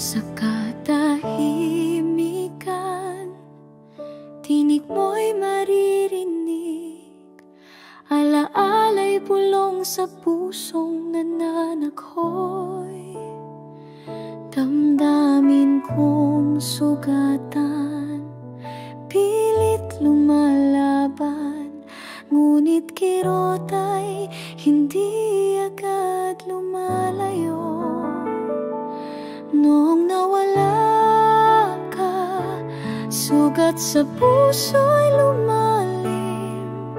Sa katahimikan, tinig mo'y maririnig, alaala'y bulong sa pusong nananakhoy. Damdamin kong sugatan, pilit lumalaban, ngunit kirot ay hindi agad lumalayo. Noong nawala ka, sugat sa puso'y lumalim,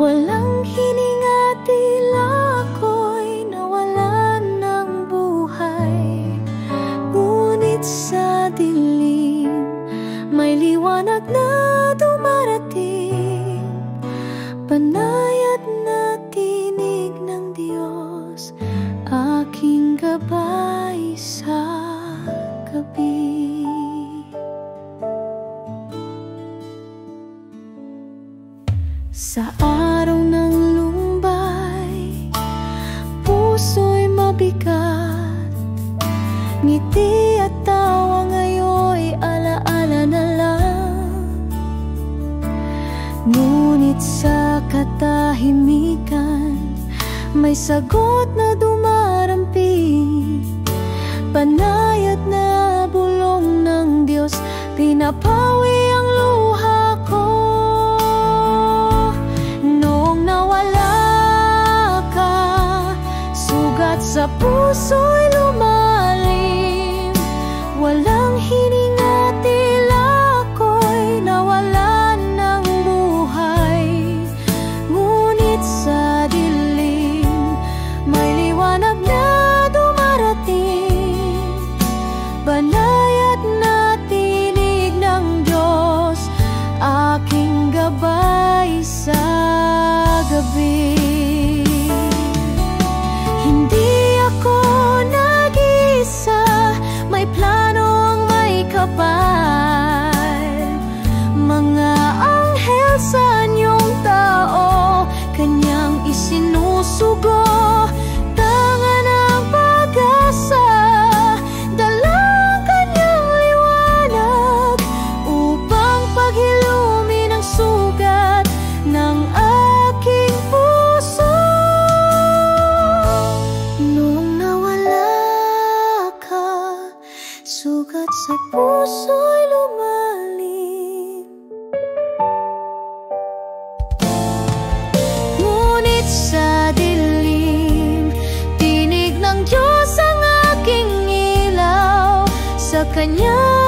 walang hininga, tila ako'y nawalan ng buhay. Ngunit sa dilim, may liwanag na dumarating, banayad na tinig ng Diyos, aking gabay sa gabi. Sa araw ng lumbay, puso'y mabigat, ngiti at tawa ngayon'y alaala na lang. Ngunit sa katahimikan, may sagot na dumaramping, banayad na bulong ng Diyos, pinapawi ang luha ko. Noong nawala ka, sugat sa puso'y lumalim, walang hininga, tila ako'y nawalan ng buhay. Ngunit sa dilim, may liwanag na dumarating, banayad na tinig ng Diyos, aking gabay sa gabi. Hindi ako nag-iisa, may plano ang may kapal. Mga anghel sa anyong tao, kanyang isinusugo, tangan ang pag-asa, dalang kanyang liwanag, upang paghilumin ang sugat ng aking puso. Noong nawala ka, sugat sa puso'y lumalim, ngunit sa dilim, tinig ng Diyos ang aking ilaw, sa Kanya